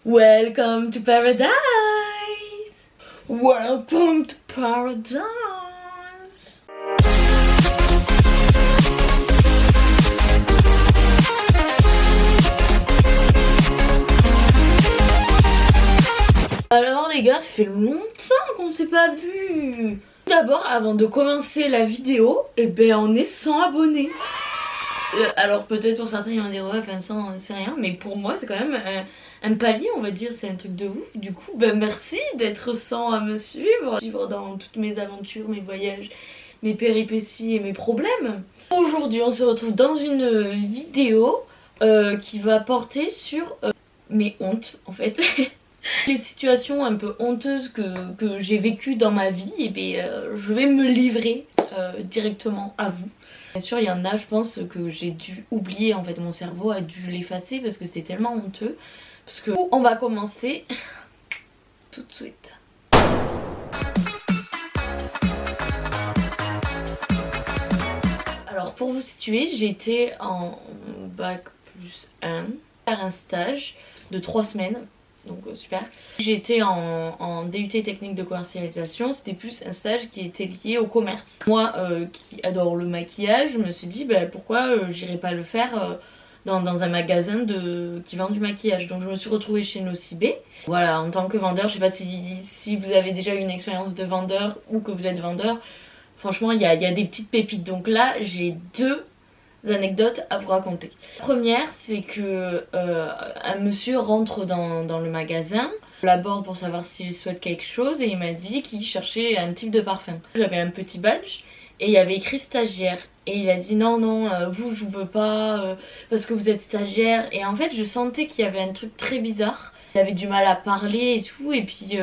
Welcome to paradise. Welcome to paradise. Alors les gars, ça fait longtemps qu'on s'est pas vu. D'abord, avant de commencer la vidéo, on est 100 abonnés. Alors peut-être pour certains ils vont dire ouais, enfin 100 c'est rien, mais pour moi c'est quand même un palier, on va dire, c'est un truc de ouf. Du coup, merci d'être 100 à me suivre dans toutes mes aventures, mes voyages, mes péripéties et mes problèmes. Aujourd'hui, on se retrouve dans une vidéo qui va porter sur mes hontes en fait. Les situations un peu honteuses que j'ai vécues dans ma vie, je vais me livrer directement à vous. Bien sûr, il y en a, je pense, que j'ai dû oublier, en fait, mon cerveau a dû l'effacer parce que c'était tellement honteux. Parce que on va commencer tout de suite. Alors, pour vous situer, j'étais en bac plus 1, faire un stage de 3 semaines. Donc super. J'étais en DUT technique de commercialisation, c'était plus un stage qui était lié au commerce. Moi qui adore le maquillage, je me suis dit pourquoi j'irais pas le faire dans un magasin qui vend du maquillage. Donc je me suis retrouvée chez Nocibé. Voilà, en tant que vendeur, je sais pas si vous avez déjà eu une expérience de vendeur ou que vous êtes vendeur. Franchement, il y a des petites pépites. Donc là, j'ai deux anecdotes à vous raconter. La première, c'est que un monsieur rentre dans le magasin, je l'aborde pour savoir s'il souhaite quelque chose et il m'a dit qu'il cherchait un type de parfum. J'avais un petit badge et il y avait écrit stagiaire et il a dit non vous je vous veux pas parce que vous êtes stagiaire. Et en fait je sentais qu'il y avait un truc très bizarre, il avait du mal à parler et tout, et puis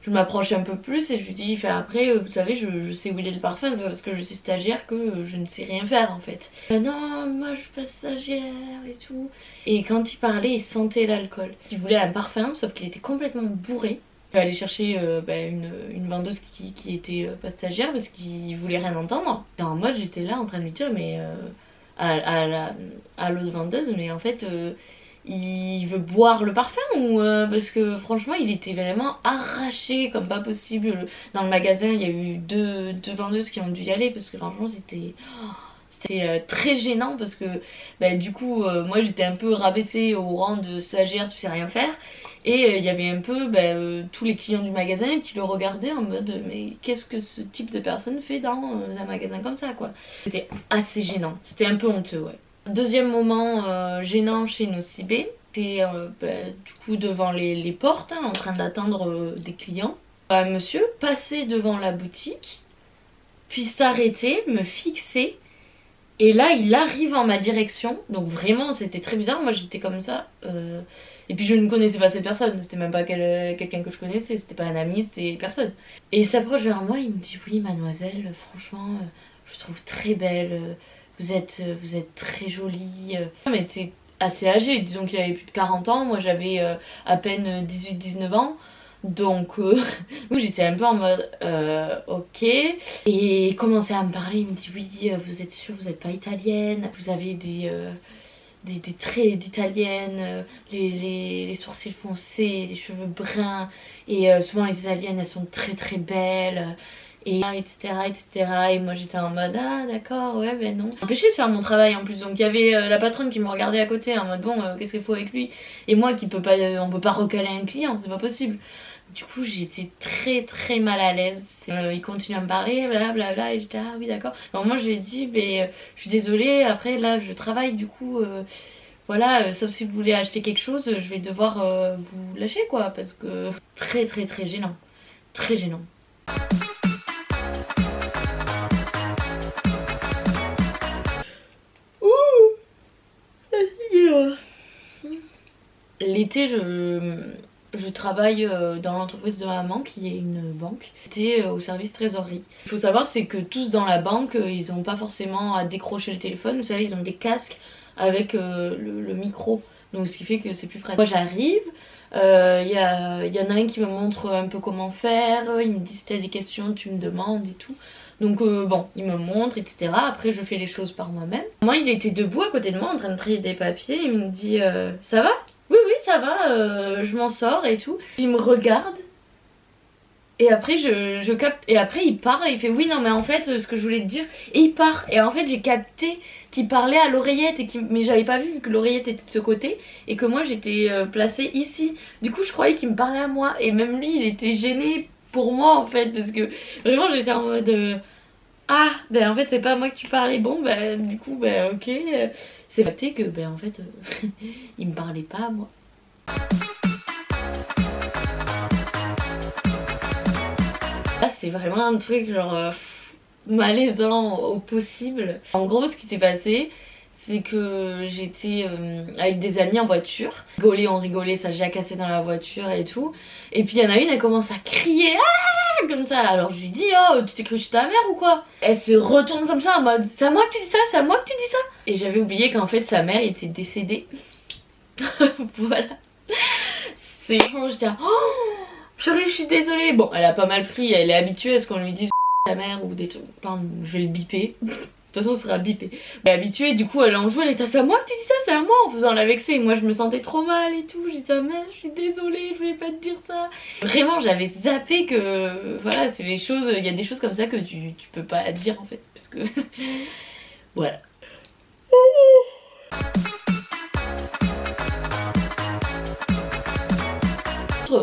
je m'approche un peu plus et je lui dis après vous savez je sais où il est le parfum, c'est pas parce que je suis stagiaire que je ne sais rien faire en fait. Non moi je suis pas stagiaire et tout. Et quand il parlait il sentait l'alcool. Il voulait un parfum sauf qu'il était complètement bourré. Je vais aller chercher une vendeuse qui était pas stagiaire parce qu'il voulait rien entendre. Et en mode j'étais là en train de lui dire mais à l'autre vendeuse mais en fait il veut boire le parfum ou parce que franchement il était vraiment arraché comme pas possible. Dans le magasin il y a eu deux vendeuses qui ont dû y aller parce que franchement c'était très gênant parce que du coup moi j'étais un peu rabaissée au rang de stagiaire, tu sais rien faire, et il y avait un peu tous les clients du magasin qui le regardaient en mode mais qu'est-ce que ce type de personne fait dans un magasin comme ça quoi. C'était assez gênant, c'était un peu honteux ouais. Deuxième moment gênant chez Nocibé, c'était du coup devant les portes en train d'attendre des clients. Un monsieur passait devant la boutique puis s'arrêter, me fixer. Et là il arrive en ma direction, donc vraiment c'était très bizarre, moi j'étais comme ça, et puis je ne connaissais pas cette personne, c'était même pas quelqu'un que je connaissais, c'était pas un ami, c'était personne. Et il s'approche vers moi, il me dit oui mademoiselle, franchement je trouve très belle, vous êtes très jolie. Il était assez âgé, disons qu'il avait plus de 40 ans, moi j'avais à peine 18-19 ans. Donc j'étais un peu en mode ok. Et il commençait à me parler, il me dit oui vous êtes sûre vous n'êtes pas italienne, vous avez des traits d'italienne, les sourcils foncés, les cheveux bruns, et souvent les italiennes elles sont très très belles, et etc. Et moi j'étais en mode ah d'accord ouais non. Empêché de faire mon travail en plus, donc il y avait la patronne qui me regardait à côté en mode bon qu'est-ce qu'il faut avec lui, et moi qui peut pas, on peut pas recaler un client, c'est pas possible. Du coup j'étais très très mal à l'aise. Il continue à me parler blablabla et j'étais ah oui d'accord. Moi j'ai dit je suis désolée, après là je travaille du coup voilà, sauf si vous voulez acheter quelque chose je vais devoir vous lâcher quoi, parce que très très très gênant, très gênant. L'été je travaille dans l'entreprise de ma maman qui est une banque. J'étais au service trésorerie. Il faut savoir c'est que tous dans la banque ils n'ont pas forcément à décrocher le téléphone, vous savez ils ont des casques avec le micro, donc ce qui fait que c'est plus pratique. Moi j'arrive, y en a un qui me montre un peu comment faire, il me dit si t'as des questions tu me demandes et tout. Donc bon, il me montre, etc. Après je fais les choses par moi-même. Moi il était debout à côté de moi en train de trier des papiers, il me dit ça va ? Oui ça va, je m'en sors et tout. Il me regarde. Et après je capte, et après il parle et il fait oui non mais en fait ce que je voulais te dire, et il part, et en fait j'ai capté qu'il parlait à l'oreillette, mais j'avais pas vu que l'oreillette était de ce côté et que moi j'étais placée ici, du coup je croyais qu'il me parlait à moi, et même lui il était gêné pour moi en fait, parce que vraiment j'étais en mode ah ben en fait c'est pas à moi que tu parlais, bon ben du coup ben ok, c'est capté que ben en fait il me parlait pas à moi. Là c'est vraiment un truc genre malaisant au possible. En gros ce qui s'est passé c'est que j'étais avec des amis en voiture. On rigolait, ça jacassait dans la voiture et tout. Et puis il y en a une, elle commence à crier ah comme ça. Alors je lui dis oh tu t'es cru chez ta mère ou quoi? Elle se retourne comme ça en mode c'est à moi que tu dis ça, c'est à moi que tu dis ça. Et j'avais oublié qu'en fait sa mère était décédée. Voilà. C'est quand j'étais oh purée, je suis désolée. Bon, elle a pas mal pris, elle est habituée à ce qu'on lui dise ta mère ou des trucs. Enfin, je vais le biper. De toute façon, ce sera bipé. Elle est habituée, du coup, elle en joue, elle était c'est à moi que tu dis ça, c'est à moi, en faisant la vexer. Moi, je me sentais trop mal et tout. J'ai dit ah mère, je suis désolée, je voulais pas te dire ça. Vraiment, j'avais zappé que voilà, c'est les choses, il y a des choses comme ça que tu peux pas dire en fait. Parce que voilà.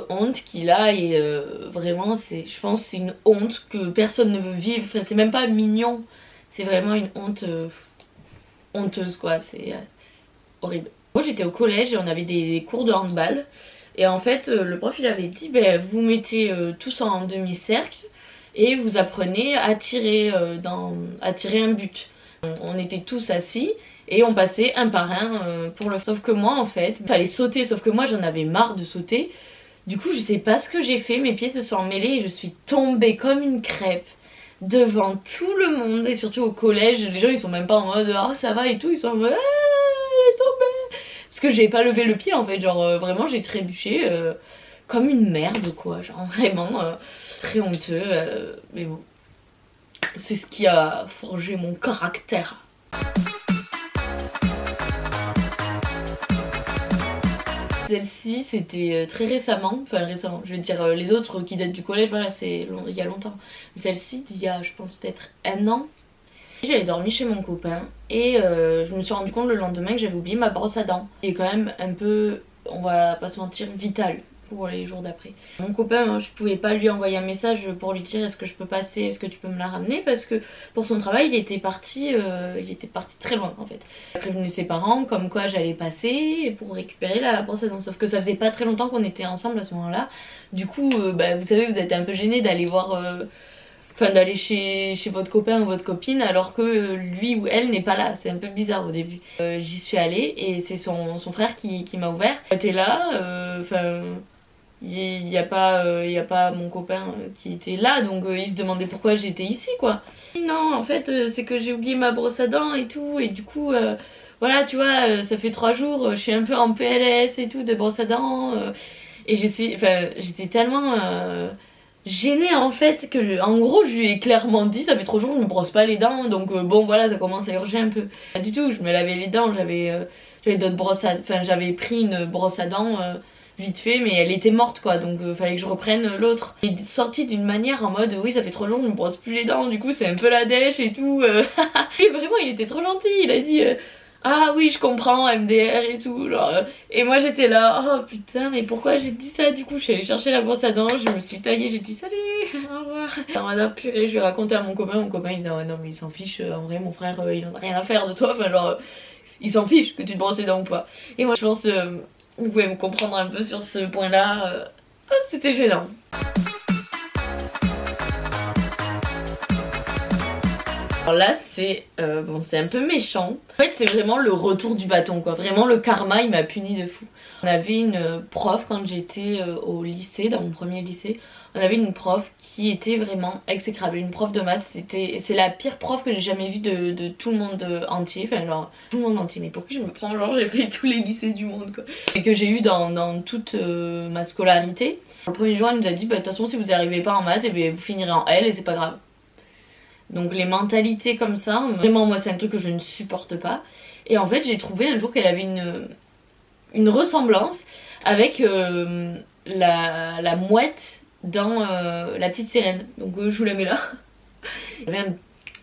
Honte qu'il a, et vraiment je pense c'est une honte que personne ne veut vivre, enfin, c'est même pas mignon, c'est vraiment une honte honteuse quoi, c'est horrible. Moi j'étais au collège et on avait des cours de handball, et en fait le prof il avait dit ben, vous mettez tous en demi-cercle et vous apprenez à tirer, à tirer un but. On était tous assis et on passait un par un pour le... Sauf que moi en fait, il fallait sauter, sauf que moi j'en avais marre de sauter. Du coup, je sais pas ce que j'ai fait, mes pieds se sont emmêlés et je suis tombée comme une crêpe devant tout le monde, et surtout au collège. Les gens ils sont même pas en mode ah ça va et tout, ils sont en mode ah elle est tombée. Parce que j'ai pas levé le pied en fait, genre vraiment j'ai trébuché comme une merde quoi, genre vraiment très honteux, mais bon, c'est ce qui a forgé mon caractère. Celle-ci c'était très récemment, enfin récemment, je veux dire les autres qui datent du collège, voilà c'est il y a longtemps. Celle-ci d'il y a je pense peut-être un an. J'avais dormi chez mon copain et je me suis rendu compte le lendemain que j'avais oublié ma brosse à dents. C'est quand même un peu, on va pas se mentir, vital pour les jours d'après. Mon copain, je pouvais pas lui envoyer un message pour lui dire est-ce que je peux passer, est-ce que tu peux me la ramener, parce que pour son travail il était parti très loin en fait. Il a prévenu ses parents comme quoi j'allais passer pour récupérer la brosse à dents, sauf que ça faisait pas très longtemps qu'on était ensemble à ce moment-là. Du coup bah, vous savez, vous êtes un peu gêné d'aller voir enfin d'aller chez votre copain ou votre copine alors que lui ou elle n'est pas là, c'est un peu bizarre au début. J'y suis allée et c'est son frère qui m'a ouvert. T'es là, enfin il y a pas mon copain qui était là, donc il se demandait pourquoi j'étais ici quoi. Non en fait c'est que j'ai oublié ma brosse à dents et tout, et du coup voilà tu vois ça fait 3 jours, je suis un peu en PLS et tout de brosse à dents et j'étais tellement gênée en fait que en gros je lui ai clairement dit ça fait 3 jours je me brosse pas les dents, donc bon voilà ça commence à urger un peu. Pas du tout, je me lavais les dents, j'avais d'autres brosses à... enfin j'avais pris une brosse à dents vite fait mais elle était morte quoi, donc fallait que je reprenne l'autre. Il est sorti d'une manière en mode oui ça fait 3 jours je me brosse plus les dents, du coup c'est un peu la dèche et tout et vraiment il était trop gentil, il a dit ah oui je comprends MDR et tout genre, et moi j'étais là oh putain mais pourquoi j'ai dit ça. Du coup je suis allée chercher la brosse à dents, je me suis taillée, j'ai dit salut au revoir. En mode purée, je lui ai raconté à mon copain il dit ouais, non mais il s'en fiche, en vrai mon frère il en a rien à faire de toi, enfin genre il s'en fiche que tu te brosses les dents ou pas. Et moi je pense vous pouvez me comprendre un peu sur ce point là, c'était gênant. Alors là c'est bon c'est un peu méchant. En fait c'est vraiment le retour du bâton quoi. Vraiment le karma il m'a puni de fou. On avait une prof quand j'étais au lycée, dans mon premier lycée. On avait une prof qui était vraiment exécrable. Une prof de maths, c'est la pire prof que j'ai jamais vue de tout le monde entier. Enfin genre tout le monde entier. Mais pour qui je me prends, genre j'ai fait tous les lycées du monde quoi. Et que j'ai eu dans toute ma scolarité. Le premier jour elle nous a dit bah de toute façon si vous n'y arrivez pas en maths, et bien, vous finirez en L et c'est pas grave. Donc les mentalités comme ça, vraiment moi c'est un truc que je ne supporte pas. Et en fait j'ai trouvé un jour qu'elle avait une ressemblance avec la mouette dans La Petite Sirène. Donc je vous la mets là. Il y avait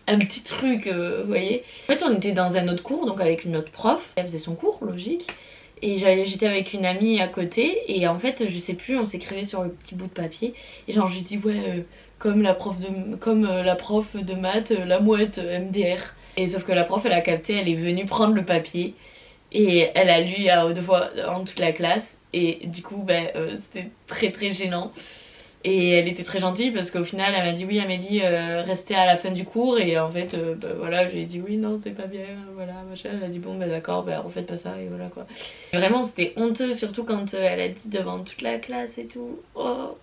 un petit truc, vous voyez. En fait on était dans un autre cours, donc avec une autre prof. Elle faisait son cours, logique. Et j'étais avec une amie à côté. Et en fait je sais plus, on s'écrivait sur le petit bout de papier. Et genre j'ai dit ouais, comme la prof de maths, la mouette, MDR. Et sauf que la prof elle a capté, elle est venue prendre le papier. Et elle a lu à haute voix en toute la classe. Et du coup c'était très très gênant. Et elle était très gentille parce qu'au final elle m'a dit oui Amélie restez à la fin du cours et en fait voilà je lui ai dit oui non c'est pas bien voilà machin. Elle a dit bon d'accord refaites pas ça et voilà quoi. Et vraiment c'était honteux surtout quand elle a dit devant toute la classe et tout. Oh.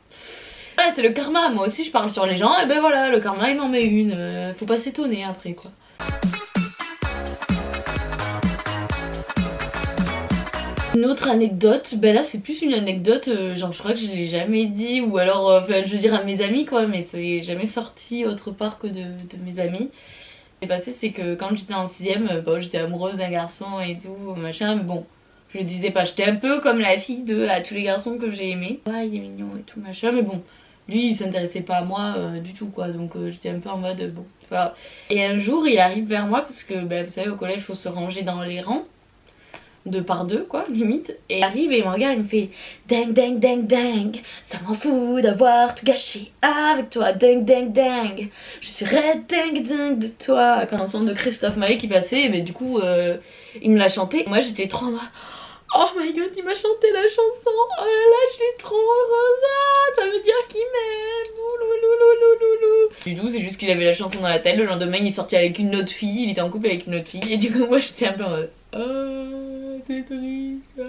Voilà c'est le karma, moi aussi je parle sur les gens et ben voilà le karma il m'en met une, faut pas s'étonner après quoi. Une autre anecdote, ben là c'est plus une anecdote, genre je crois que je l'ai jamais dit ou alors enfin je veux dire à mes amis quoi, mais c'est jamais sorti autre part que de mes amis. Ce qui s'est passé c'est que quand j'étais en 6ème, bon, j'étais amoureuse d'un garçon et tout machin, mais bon je le disais pas, j'étais un peu comme la fille de à tous les garçons que j'ai aimés. Ouais il est mignon et tout machin, mais bon lui il s'intéressait pas à moi du tout quoi, donc j'étais un peu en mode bon c'est pas grave. Et un jour il arrive vers moi parce que ben, vous savez au collège faut se ranger dans les rangs. 2 par 2 quoi limite, et il arrive et il me regarde et il me fait ding ding ding ding, ça m'en fout d'avoir tout gâché avec toi, ding ding ding, je serais dingue dingue de toi. Quand l'ensemble de Christophe Maé qui passait, et ben du coup il me l'a chanté, moi j'étais trop en mode oh my god il m'a chanté la chanson, oh là là je suis trop heureuse, ah, ça veut dire qu'il m'aime, loulouloulouloulou. Du coup c'est juste qu'il avait la chanson dans la tête, le lendemain il est sorti avec une autre fille, il était en couple avec une autre fille et du coup moi j'étais un peu en mode oh c'est triste.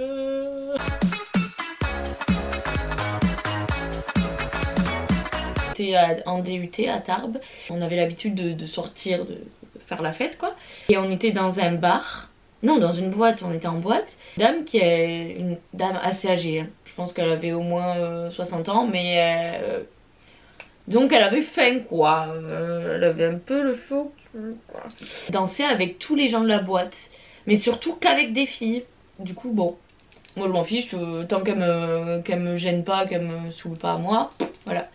J'étais en DUT à Tarbes, on avait l'habitude de sortir, de faire la fête quoi, et on était dans un bar. Non, dans une boîte, on était en boîte. Une dame qui est une dame assez âgée, hein. Je pense qu'elle avait au moins 60 ans, mais donc elle avait faim quoi. Elle avait un peu le faux quoi. Danser avec tous les gens de la boîte, mais surtout qu'avec des filles. Du coup bon, moi je m'en fiche, tant qu'elle me gêne pas, qu'elle me saoule pas moi, voilà.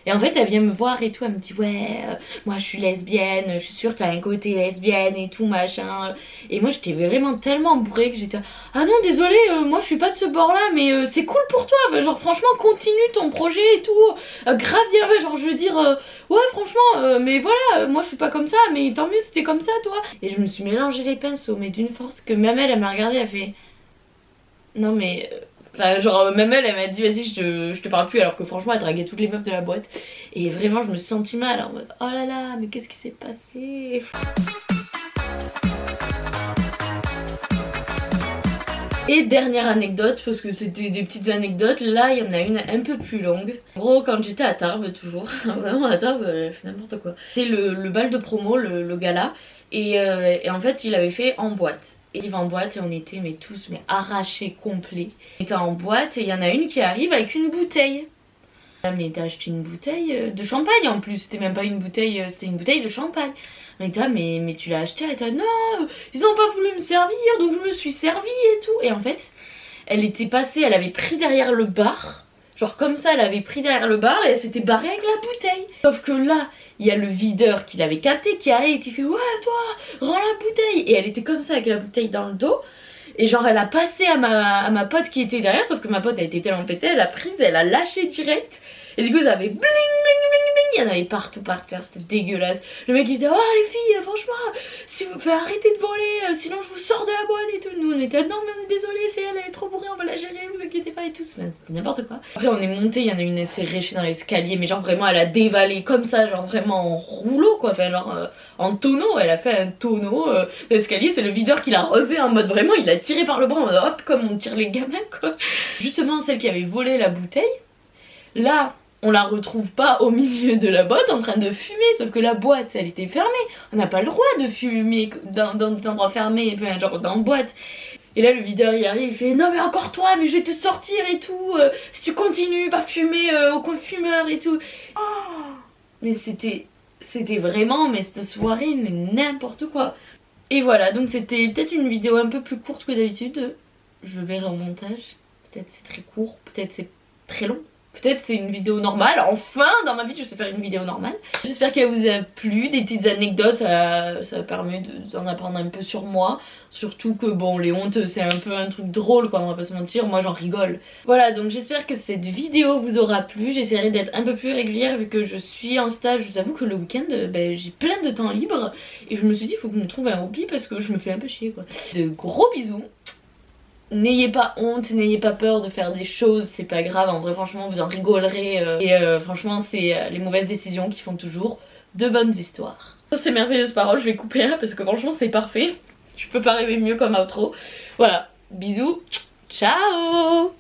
Et en fait elle vient me voir et tout, elle me dit ouais moi je suis lesbienne, je suis sûre t'as un côté lesbienne et tout machin. Et moi j'étais vraiment tellement bourrée que j'étais ah non désolée moi je suis pas de ce bord là mais c'est cool pour toi, enfin, genre franchement continue ton projet et tout, grave bien, enfin, genre je veux dire ouais franchement mais voilà moi je suis pas comme ça mais tant mieux c'était comme ça toi. Et je me suis mélangé les pinceaux mais d'une force que même elle m'a regardée, elle fait non mais enfin genre même elle m'a dit vas-y je te parle plus, alors que franchement elle draguait toutes les meufs de la boîte. Et vraiment je me suis sentie mal en mode oh là là mais qu'est-ce qui s'est passé. Et dernière anecdote, parce que c'était des petites anecdotes, là il y en a une un peu plus longue. En gros quand j'étais à Tarbes toujours, vraiment à Tarbes elle fait n'importe quoi. C'était le bal de promo, le gala, et en fait il avait fait en boîte. Et il va en boîte et on était mais tous mais arrachés complets. On était en boîte et il y en a une qui arrive avec une bouteille. Mais t'as acheté une bouteille de champagne en plus, c'était même pas une bouteille, c'était une bouteille de champagne. On était mais tu l'as acheté, elle était non, ils ont pas voulu me servir donc je me suis servie et tout. Et en fait, elle était passée, elle avait pris derrière le bar. Genre comme ça, elle avait pris derrière le bar et elle s'était barrée avec la bouteille. Sauf que là, il y a le videur qui l'avait capté, qui arrive et qui fait ouais toi, rends la bouteille. Et elle était comme ça avec la bouteille dans le dos. Et genre elle a passé à ma pote qui était derrière, sauf que ma pote elle était tellement pétée, elle a prise, elle a lâché direct. Et du coup ça avait bling bling bling bling, il y en avait partout par terre, c'était dégueulasse. Le mec il disait oh les filles franchement si vous faites arrêter de voler, sinon je vous sors de la boîte et tout. Nous on était non mais on est désolé, c'est elle est trop bourrée, on va la gérer, vous inquiétez pas et tout. C'était n'importe quoi. Après on est monté, il y en a une elle s'est réchée dans l'escalier, mais genre vraiment elle a dévalé comme ça, genre vraiment en rouleau quoi, enfin genre en tonneau, elle a fait un tonneau l'escalier, c'est le videur qui l'a relevé en mode vraiment il l'a tiré par le bras en mode hop comme on tire les gamins quoi. Justement celle qui avait volé la bouteille, là on la retrouve pas au milieu de la boîte en train de fumer, sauf que la boîte elle était fermée, on n'a pas le droit de fumer dans des endroits fermés, enfin genre dans une boîte. Et là le videur il arrive, il fait non mais encore toi, mais je vais te sortir et tout, si tu continues va fumer au coin de fumeur et tout. Oh mais c'était vraiment, mais cette soirée mais n'importe quoi. Et voilà, donc c'était peut-être une vidéo un peu plus courte que d'habitude, je verrai au montage. peut-être c'est très court, peut-être c'est très long. Peut-être c'est une vidéo normale, enfin dans ma vie je sais faire une vidéo normale. J'espère qu'elle vous a plu, des petites anecdotes, ça permet d'en apprendre un peu sur moi. Surtout que bon, les hontes c'est un peu un truc drôle quoi, on va pas se mentir, moi j'en rigole. Voilà, donc j'espère que cette vidéo vous aura plu, j'essaierai d'être un peu plus régulière vu que je suis en stage. Je vous avoue que le week-end j'ai plein de temps libre et je me suis dit il faut que je me trouve un hobby parce que je me fais un peu chier quoi. De gros bisous. N'ayez pas honte, n'ayez pas peur de faire des choses, c'est pas grave, en vrai franchement vous en rigolerez franchement c'est les mauvaises décisions qui font toujours de bonnes histoires. Sur ces merveilleuses paroles, je vais couper là parce que franchement c'est parfait. Je peux pas rêver mieux comme outro. Voilà, bisous, ciao.